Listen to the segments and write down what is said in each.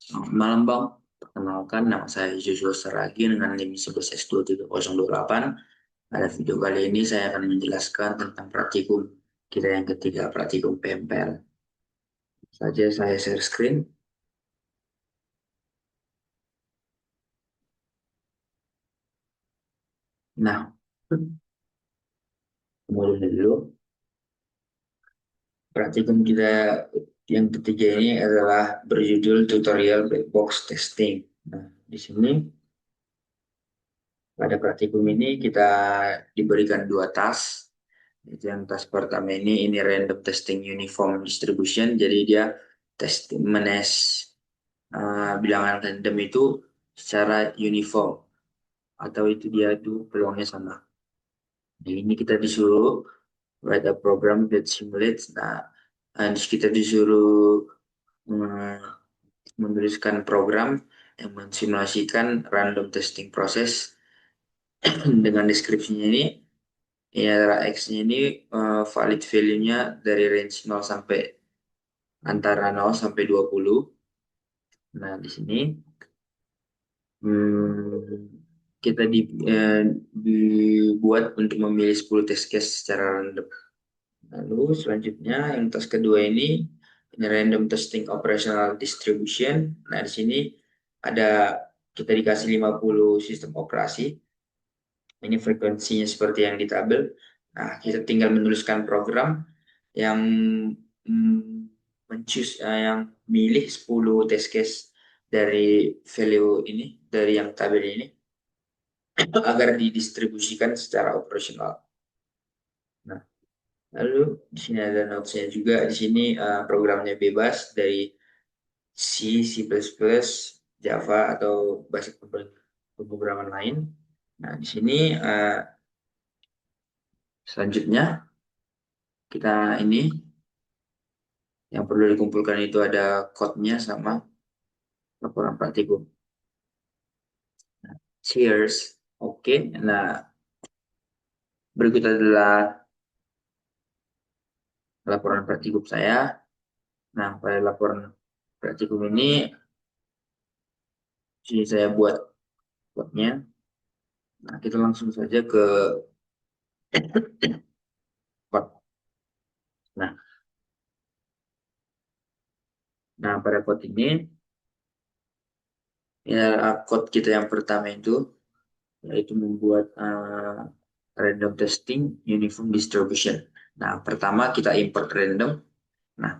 Selamat malam Bang, perkenalkan nama saya Joshua Saragi dengan NIM 11S23028. Pada video kali ini saya akan menjelaskan tentang praktikum kita yang ketiga, praktikum PMPL. Saja saya share screen. Nah, kemudian dulu, praktikum kita yang ketiga ini adalah berjudul tutorial black box testing. Nah, di sini pada praktikum ini kita diberikan dua task. Yang task pertama ini random testing uniform distribution. Jadi dia menes bilangan random itu secara uniform atau itu dia itu peluangnya sama. Nah, ini kita disuruh write a program that simulates. Nah, kita disuruh mm, menuliskan program yang mensimulasikan random testing proses dengan deskripsinya ini. Ini adalah X-nya ini valid value-nya dari range 0 sampai antara 0 sampai 20. Nah, di sini kita dibuat untuk memilih 10 test case secara random. Lalu selanjutnya yang tes kedua ini random testing operational distribution. Nah, di sini ada kita dikasih 50 sistem operasi. Ini frekuensinya seperti yang di tabel. Nah, kita tinggal menuliskan program yang yang milih 10 test case dari value ini, dari yang tabel ini, agar didistribusikan secara operasional. Nah, lalu di sini ada notesnya juga. Di sini programnya bebas dari C, C++, Java atau bahasa pemrograman lain. Nah, di sini selanjutnya kita ini yang perlu dikumpulkan itu ada code-nya sama laporan praktikum. Cheers. Oke, nah berikut adalah laporan praktikum saya. Nah, pada laporan praktikum ini, sini saya buat code-nya. Nah, kita langsung saja ke code. Nah, pada code ini, ya, code kita yang pertama itu, yaitu membuat random testing uniform distribution. Nah, pertama kita import random. Nah,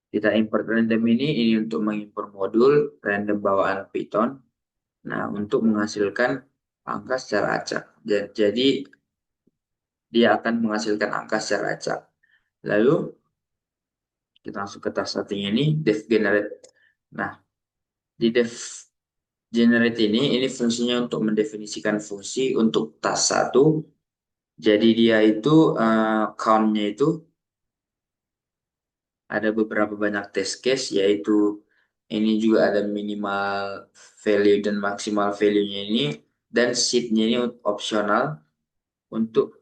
kita import random ini untuk mengimport modul random bawaan Python. Nah, untuk menghasilkan angka secara acak. Jadi, dia akan menghasilkan angka secara acak. Lalu, kita masuk ke task setting ini, def generate. Nah, di def generate ini fungsinya untuk mendefinisikan fungsi untuk task 1. Jadi, dia itu count-nya itu ada beberapa banyak test case, yaitu ini juga ada minimal value dan maksimal value-nya ini, dan seed-nya ini opsional untuk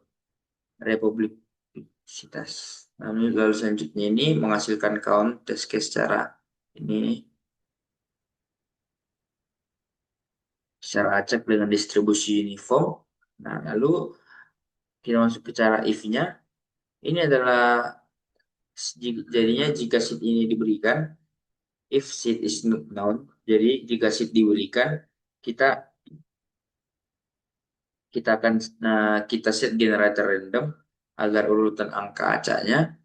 republiksitas. Lalu selanjutnya ini menghasilkan count test case secara acak dengan distribusi uniform. Nah, lalu kita masuk ke cara if-nya. Ini adalah jadinya jika seed ini diberikan, if seed is not known, jadi jika seed diberikan, kita kita set generator random agar urutan angka acaknya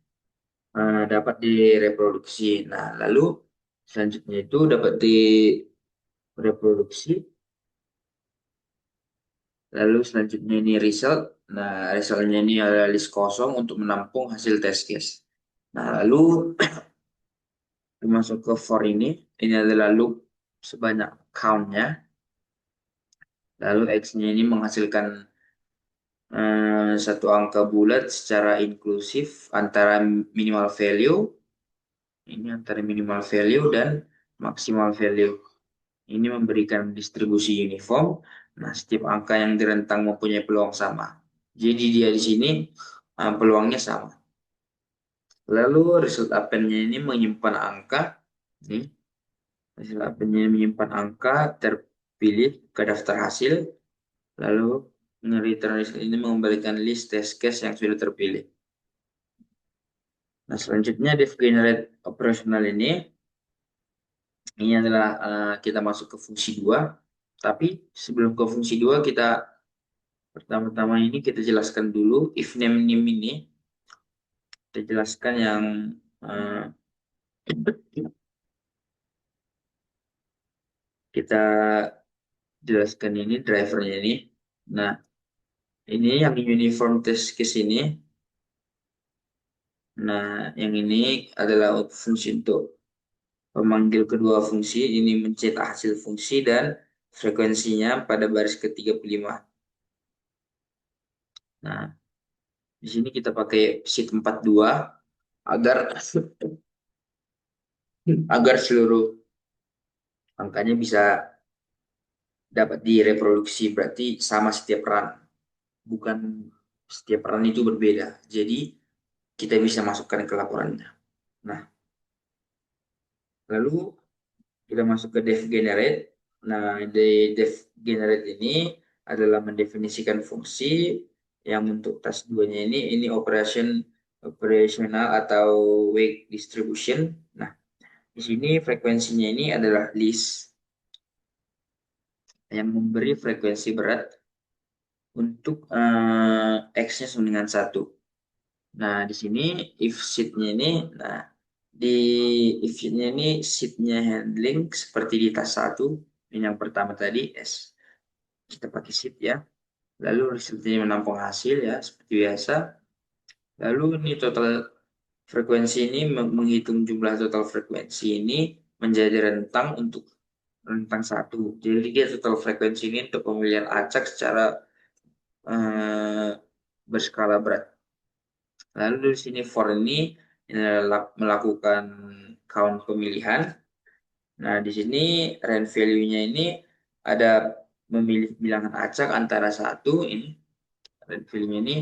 dapat direproduksi. Nah, lalu selanjutnya itu dapat direproduksi. Lalu selanjutnya ini result. Nah, resultnya ini adalah list kosong untuk menampung hasil test case. Nah, lalu masuk ke for ini adalah loop sebanyak count-nya. Lalu X-nya ini menghasilkan satu angka bulat secara inklusif antara minimal value, ini antara minimal value dan maksimal value. Ini memberikan distribusi uniform. Nah, setiap angka yang direntang mempunyai peluang sama. Jadi dia di sini peluangnya sama. Lalu result append-nya ini menyimpan angka Ini hasil apelnya menyimpan angka terpilih ke daftar hasil, lalu return list ini mengembalikan list test case yang sudah terpilih. Nah, selanjutnya dev generate operational ini adalah kita masuk ke fungsi 2. Tapi sebelum ke fungsi 2 kita pertama-tama ini kita jelaskan dulu if name ini kita jelaskan yang uh, kita jelaskan ini drivernya ini. Nah, ini yang uniform test case ini. Nah, yang ini adalah fungsi untuk memanggil kedua fungsi, ini mencetak hasil fungsi dan frekuensinya pada baris ke-35. Nah, di sini kita pakai sheet 42 agar agar seluruh angkanya bisa dapat direproduksi, berarti sama setiap peran. Bukan setiap peran itu berbeda. Jadi kita bisa masukkan ke laporannya. Nah, lalu kita masuk ke dev generate. Nah, di dev generate ini adalah mendefinisikan fungsi yang untuk task 2-nya ini operasional atau weight distribution. Nah, di sini frekuensinya ini adalah list yang memberi frekuensi berat untuk X-nya sama dengan 1. Nah, di sini if sheet-nya ini, nah, di if sheet-nya ini sheet-nya handling seperti di tas 1. Ini yang pertama tadi, S. Kita pakai sheet ya. Lalu resultnya menampung hasil ya, seperti biasa. Lalu ini total frekuensi ini menghitung jumlah total frekuensi ini menjadi rentang untuk rentang 1. Jadi dia total frekuensi ini untuk pemilihan acak secara eh, berskala berat. Lalu di sini for ini melakukan count pemilihan. Nah, di sini range value-nya ini ada memilih bilangan acak antara 1 ini range value-nya ini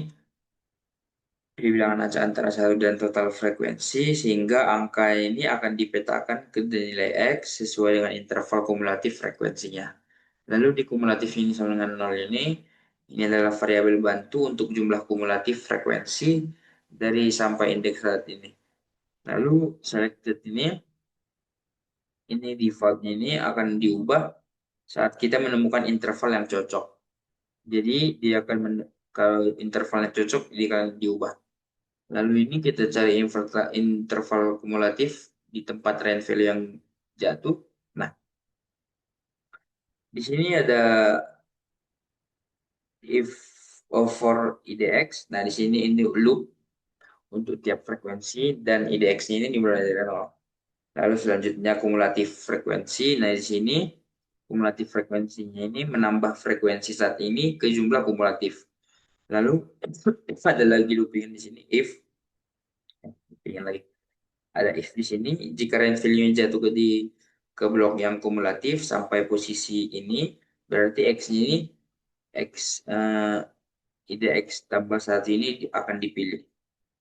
pilih bilangan acak antara 1 dan total frekuensi sehingga angka ini akan dipetakan ke nilai X sesuai dengan interval kumulatif frekuensinya. Lalu di kumulatif ini sama dengan 0 ini adalah variabel bantu untuk jumlah kumulatif frekuensi dari sampai indeks saat ini. Lalu selected ini defaultnya ini akan diubah saat kita menemukan interval yang cocok. Jadi dia akan kalau intervalnya cocok dia akan diubah. Lalu ini kita cari interval kumulatif di tempat range value yang jatuh. Nah, di sini ada if for IDX. Nah, di sini ini loop untuk tiap frekuensi dan IDX-nya ini dimulai dari 0. Lalu selanjutnya kumulatif frekuensi. Nah, di sini kumulatif frekuensinya ini menambah frekuensi saat ini ke jumlah kumulatif. Lalu ada lagi looping di sini if looping lagi. Ada if di sini jika range value-nya jatuh ke blok yang kumulatif sampai posisi ini berarti x-nya ini x ide x tambah satu ini akan dipilih.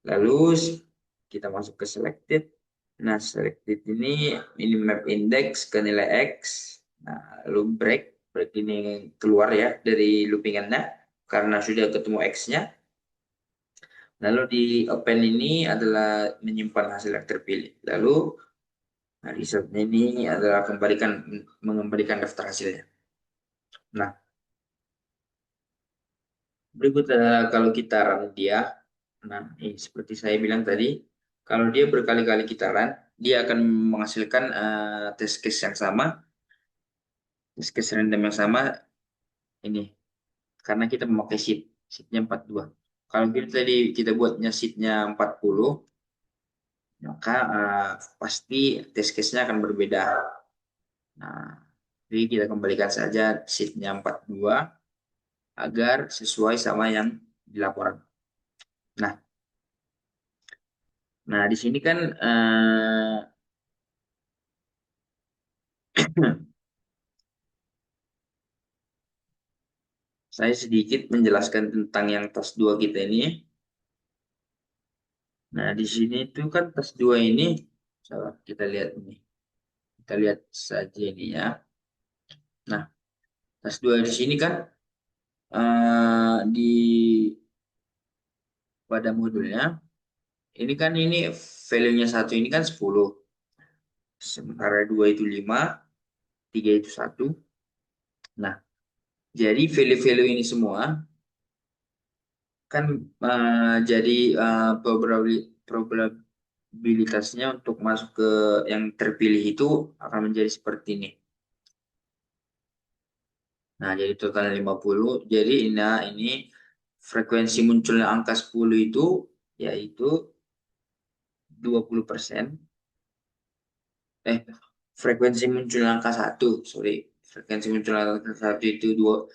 Lalu kita masuk ke selected. Nah, selected ini map index ke nilai X. Nah, lalu break ini keluar ya dari loopingannya karena sudah ketemu X-nya. Lalu di append ini adalah menyimpan hasil yang terpilih. Lalu resultnya ini adalah mengembalikan daftar hasilnya. Nah, berikut adalah kalau kita run dia. Nah, ini seperti saya bilang tadi, kalau dia berkali-kali kita run, dia akan menghasilkan test case yang sama, test case random yang sama ini. Karena kita memakai sheetnya 42. Kalau kita tadi kita buatnya sheetnya 40, maka pasti test case-nya akan berbeda. Nah, jadi kita kembalikan saja sheetnya 42 agar sesuai sama yang dilaporan. Nah, di sini kan saya sedikit menjelaskan tentang yang tas 2 kita ini. Nah, di sini itu kan tas 2 ini, coba kita lihat ini. Kita lihat saja ini ya. Nah, tas 2 di sini kan di pada modulnya ini kan ini value-nya 1 ini kan 10. Sementara 2 itu 5, 3 itu 1. Nah, jadi value-value ini semua kan jadi probabilitasnya untuk masuk ke yang terpilih itu akan menjadi seperti ini. Nah, jadi total 50. Jadi ini frekuensi munculnya angka 10 itu yaitu 20%. Frekuensi munculnya angka 1, sorry. Frekuensi munculnya angka 1 itu 2,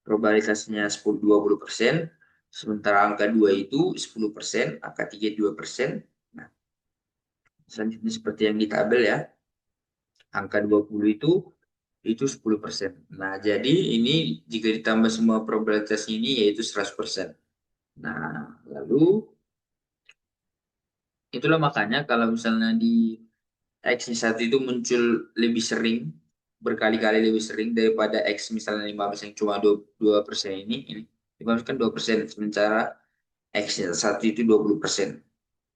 probabilitasnya 20%. Sementara angka 2 itu 10%, angka 3 2%. Nah, selanjutnya seperti yang di tabel ya. Angka 20 itu 10%. Nah, jadi ini jika ditambah semua probabilitas ini yaitu 100%. Nah, lalu itulah makanya kalau misalnya di X1 itu muncul lebih sering, berkali-kali lebih sering daripada X misalnya 15 yang cuma 2% ini 15 kan 2%, sementara X1 itu 20%.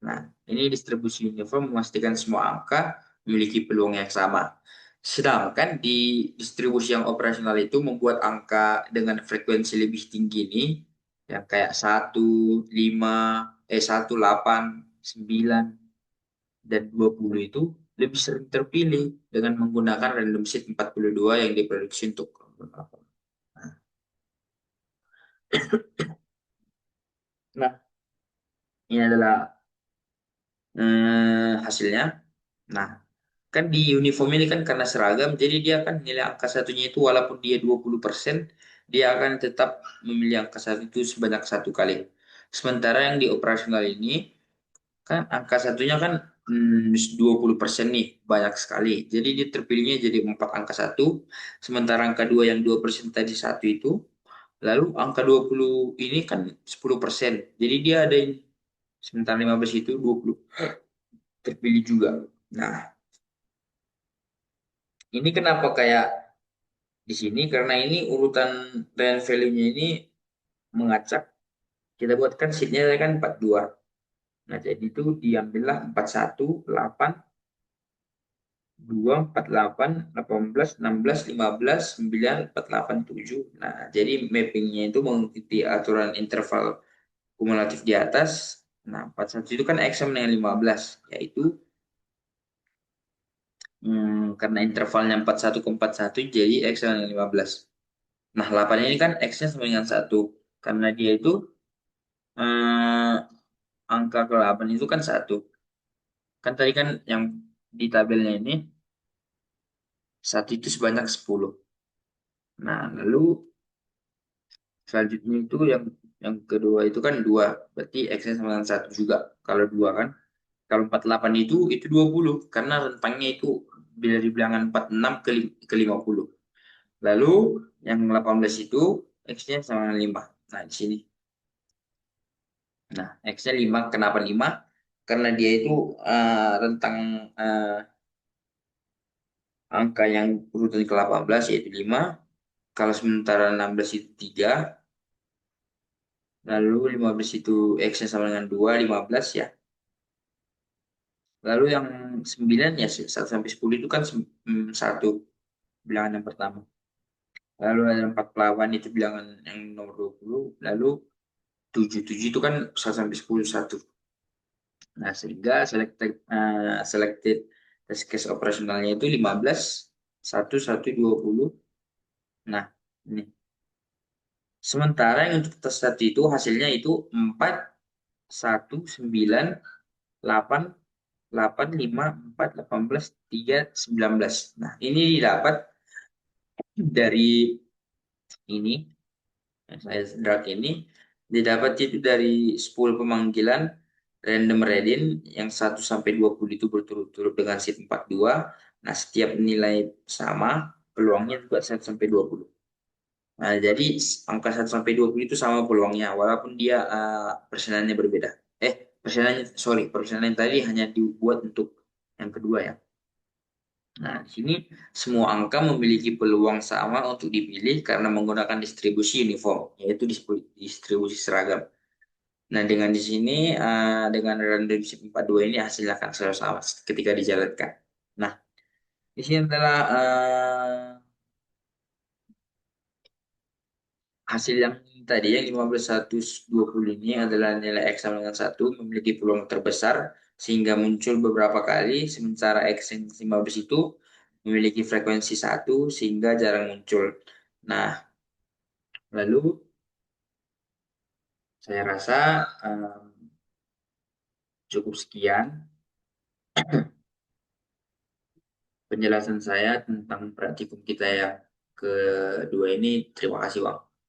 Nah, ini distribusi uniform memastikan semua angka memiliki peluang yang sama. Sedangkan di distribusi yang operasional itu membuat angka dengan frekuensi lebih tinggi ini, yang kayak 1, 8, 9, dan 20 itu lebih sering terpilih dengan menggunakan random seed 42 yang diproduksi untuk. Nah, ini adalah hasilnya. Nah, kan di uniform ini kan karena seragam, jadi dia kan nilai angka satunya itu walaupun dia 20%, dia akan tetap memilih angka satu itu sebanyak 1 kali. Sementara yang di operasional ini, kan angka satunya kan 20% nih, banyak sekali. Jadi dia terpilihnya jadi 4 angka satu, sementara angka 2 yang 2% tadi satu itu, lalu angka 20 ini kan 10%. Jadi dia ada yang sementara 15 itu 20 terpilih juga. Nah, ini kenapa kayak di sini karena ini urutan dan value-nya ini mengacak. Kita buatkan sheet-nya kan 42. Nah, jadi itu diambillah 41, 8, 2, 48, 18, 16, 15, 9, 48, 7. Nah, jadi mappingnya itu mengikuti aturan interval kumulatif di atas. Nah, 41 itu kan X sama dengan 15, yaitu karena intervalnya 41 ke 41, jadi X sama dengan 15. Nah, 8 ini kan X-nya sama dengan 1. Karena dia itu eh, angka ke-8 itu kan 1. Kan tadi kan yang di tabelnya ini 1 itu sebanyak 10. Nah, lalu selanjutnya itu yang kedua itu kan 2. Berarti X-nya sama dengan 1 juga. Kalau 2 kan. Kalau 48 itu 20. Karena rentangnya itu dari bilangan 46 ke 50. Lalu yang 18 itu X-nya sama dengan 5. Nah, di sini. Nah, X-nya 5. Kenapa 5? Karena dia itu rentang eh, angka yang urutan ke-18 yaitu 5. Kalau sementara 16 itu 3. Lalu 15 itu X-nya sama dengan 2, 15 ya. Lalu yang 9 ya 1 sampai 10 itu kan 1 bilangan yang pertama. Lalu ada 48 itu bilangan yang nomor 20. Lalu 7 itu kan 1 sampai 10 1. Nah, sehingga selected test case operasionalnya itu 15, 1, 1, 20. Nah, ini. Sementara yang untuk tes tadi itu hasilnya itu 4, 1, 9, 8, 8, 5, 4, 18, 3, 19. Nah, ini didapat dari ini, yang saya drag ini, didapat itu dari 10 pemanggilan random reading yang 1 sampai 20 itu berturut-turut dengan seed 42. Nah, setiap nilai sama, peluangnya juga 1 sampai 20. Nah, jadi angka 1 sampai 20 itu sama peluangnya walaupun dia persenannya berbeda. persenan yang tadi hanya dibuat untuk yang kedua ya. Nah, di sini semua angka memiliki peluang sama untuk dipilih karena menggunakan distribusi uniform, yaitu distribusi seragam. Nah, dengan di sini dengan randomship 42 ini hasilnya akan selalu sama ketika dijalankan. Nah, di sini adalah hasil yang tadi yang 15/120 ini adalah nilai X sama dengan 1 memiliki peluang terbesar sehingga muncul beberapa kali, sementara X yang 15 itu memiliki frekuensi 1 sehingga jarang muncul. Nah, lalu saya rasa cukup sekian penjelasan saya tentang praktikum kita yang kedua ini. Terima kasih, Bang.